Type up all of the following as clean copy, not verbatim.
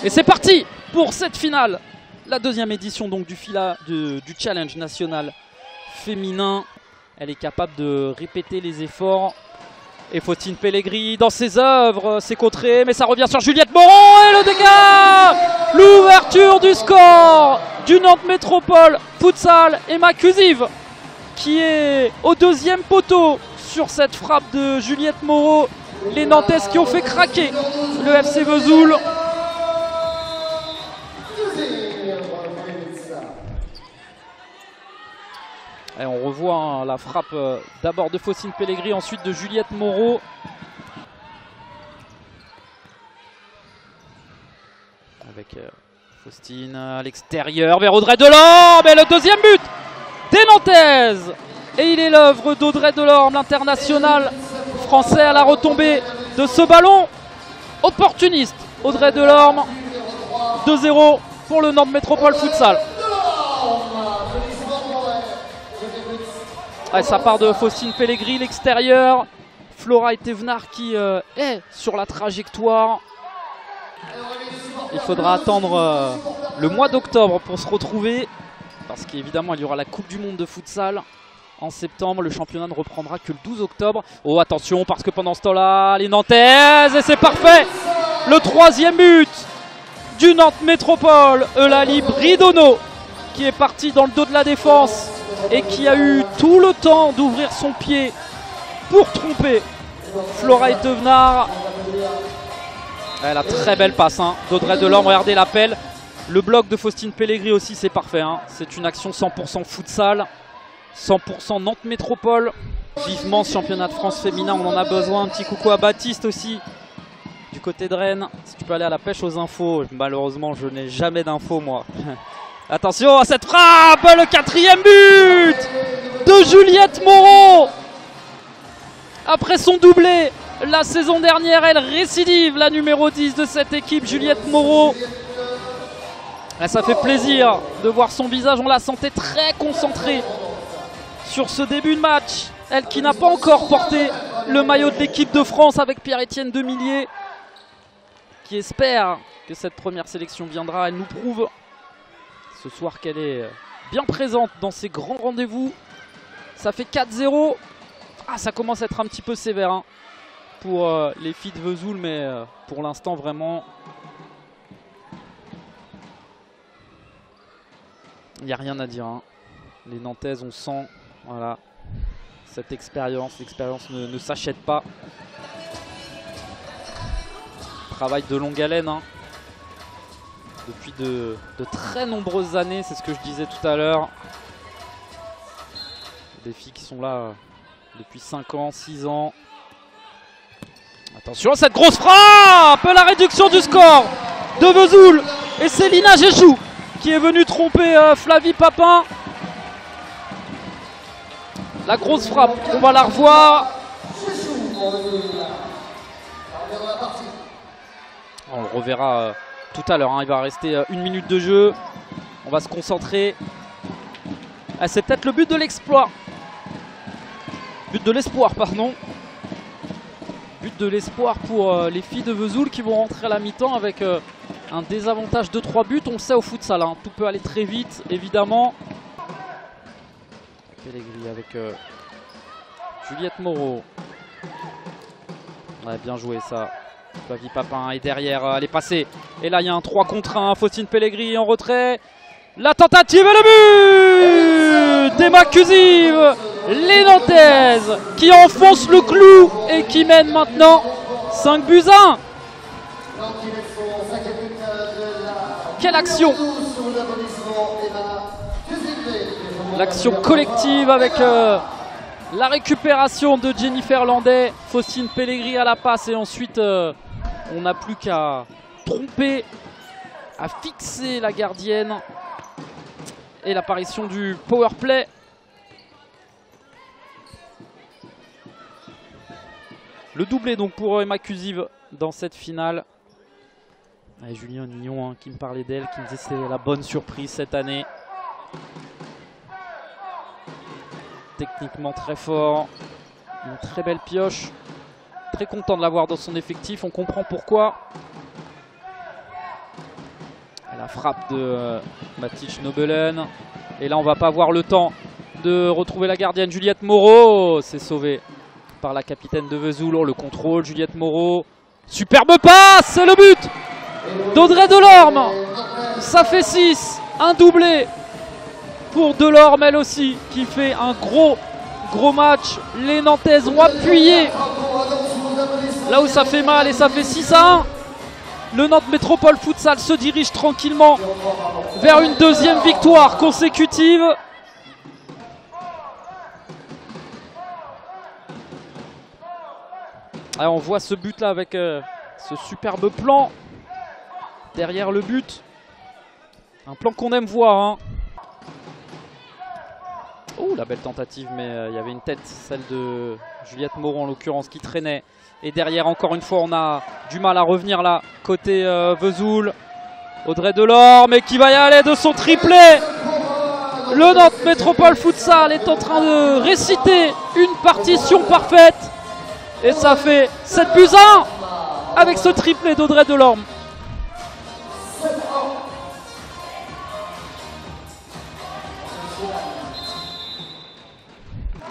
Et c'est parti pour cette finale. La deuxième édition donc du challenge national féminin. Elle est capable de répéter les efforts. Et Faustine Pellegrini dans ses œuvres, c'est contré, mais ça revient sur Juliette Moreau et le dégât. L'ouverture du score du Nantes Métropole Futsal. Emma Cusive qui est au deuxième poteau sur cette frappe de Juliette Moreau. Les Nantaises qui ont fait craquer le FC Vesoul. Et on revoit la frappe d'abord de Faustine Pellegrini, ensuite de Juliette Moreau. Avec Faustine à l'extérieur vers Audrey Delorme. Et le deuxième but des Nantaises. Et il est l'œuvre d'Audrey Delorme, l'international français à la retombée de ce ballon opportuniste. Audrey Delorme, 2-0 pour le Nantes Métropole Futsal. Ouais, ça part de Faustine Pellegrini, l'extérieur. Flora et Thévenard qui est sur la trajectoire. Il faudra attendre le mois d'octobre pour se retrouver. Parce qu'évidemment, il y aura la Coupe du Monde de futsal en septembre. Le championnat ne reprendra que le 12 octobre. Oh, attention, parce que pendant ce temps-là, les Nantaises, et c'est parfait. Le troisième but du Nantes Métropole, Eulalie Bridono, qui est parti dans le dos de la défense et qui a eu tout le temps d'ouvrir son pied pour tromper Flora et Thévenard. Elle a très belle passe d'Audrey Delorme, regardez l'appel. Le bloc de Faustine Pellegrini aussi, c'est parfait. C'est une action 100% futsal, 100% Nantes Métropole. Vivement ce championnat de France féminin, on en a besoin. Un petit coucou à Baptiste aussi, du côté de Rennes. Si tu peux aller à la pêche aux infos, malheureusement je n'ai jamais d'infos moi. Attention à cette frappe, le quatrième but de Juliette Moreau. Après son doublé la saison dernière, elle récidive, la numéro 10 de cette équipe, Juliette Moreau. Et ça fait plaisir de voir son visage, on la sentait très concentrée sur ce début de match. Elle qui n'a pas encore porté le maillot de l'équipe de France avec Pierre-Étienne Demillier, qui espère que cette première sélection viendra. Elle nous prouve ce soir qu'elle est bien présente dans ces grands rendez-vous. Ça fait 4-0. Ah, ça commence à être un petit peu sévère pour les filles de Vesoul, mais pour l'instant vraiment il n'y a rien à dire. Les Nantaises, on sent voilà, cette expérience. L'expérience ne s'achète pas. Travail de longue haleine. Depuis de très nombreuses années, c'est ce que je disais tout à l'heure. Des filles qui sont là depuis 5 ans, 6 ans. Attention à cette grosse frappe, la réduction du score de Vesoul. Et c'est Lina Jéchou qui est venue tromper Flavie Papin. La grosse frappe, on va la revoir. On le reverra tout à l'heure, il va rester 1 minute de jeu. On va se concentrer. Ah, c'est peut-être le but de l'exploit. But de l'espoir, pardon. But de l'espoir pour les filles de Vesoul qui vont rentrer à la mi-temps avec un désavantage de 3 buts. On le sait au futsal, tout peut aller très vite, évidemment. Pellegrini avec Juliette Moreau. Ouais, bien joué ça. Flavie Papin est derrière, elle est passée. Et là il y a un 3 contre 1, Faustine Pellegrini en retrait. La tentative et le but d'Emma Cusive. Les Nantaises qui enfoncent le clou et qui mènent maintenant 5-1. Quelle action! L'action collective avec la récupération de Jennifer Landais, Faustine Pellegrini à la passe et ensuite on n'a plus qu'à tromper, à fixer la gardienne et l'apparition du power play. Le doublé donc pour Emma Cusive dans cette finale. Et Julien Nignon qui me parlait d'elle, qui me disait que c'était la bonne surprise cette année. Techniquement très fort, une très belle pioche. Très content de l'avoir dans son effectif, on comprend pourquoi. La frappe de Mathilde Nobelen. Et là, on va pas avoir le temps de retrouver la gardienne Juliette Moreau. C'est sauvé par la capitaine de Vesoul. Le contrôle, Juliette Moreau. Superbe passe, c'est le but d'Audrey Delorme. Ça fait 6, un doublé pour Delorme elle aussi, qui fait un gros match. Les Nantaises ont appuyé là où ça fait mal et ça fait 6-1. Le Nantes Métropole Futsal se dirige tranquillement vers une deuxième victoire consécutive. Ah, on voit ce but là avec ce superbe plan derrière le but. Un plan qu'on aime voir. Hein. Oh, la belle tentative, mais il y avait une tête, celle de Juliette Moreau en l'occurrence, qui traînait. Et derrière, encore une fois, on a du mal à revenir là, côté Vesoul. Audrey Delorme, mais qui va y aller de son triplé. Le Nantes Métropole Futsal est en train de réciter une partition parfaite. Et ça fait 7-1 avec ce triplé d'Audrey Delorme.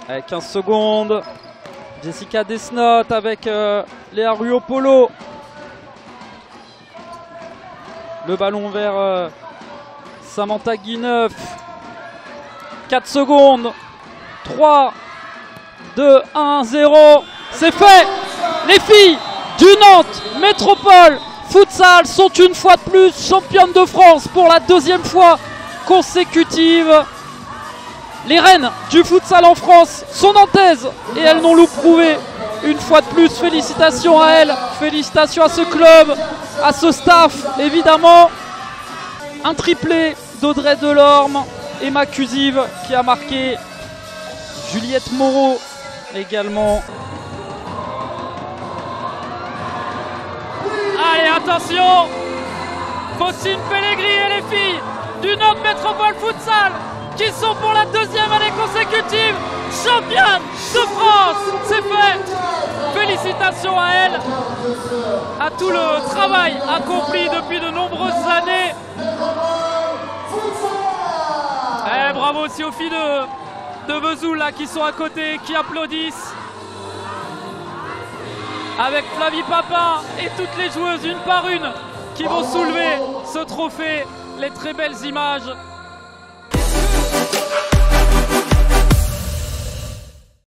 Avec 15 secondes, Jessica Desnot avec Léa Ruopolo. Le ballon vers Samantha Guineuf. 4 secondes. 3, 2, 1, 0. C'est fait. Les filles du Nantes Métropole Futsal sont une fois de plus championnes de France pour la deuxième fois consécutive. Les reines du futsal en France sont nantaises et elles n'ont l'ont prouvé une fois de plus. Félicitations à elles, félicitations à ce club, à ce staff évidemment. Un triplé d'Audrey Delorme, Emma Cusive qui a marqué, Juliette Moreau également. Allez, attention, Faustine Pellegrini et les filles du Nantes Métropole Futsal qui sont pour la deuxième année consécutive championnes de France. C'est fait. Félicitations à elles, à tout le travail accompli depuis de nombreuses années. Et bravo aussi aux filles de Vesoul là, qui sont à côté, qui applaudissent. Avec Flavie Papin et toutes les joueuses une par une qui vont soulever ce trophée. Les très belles images.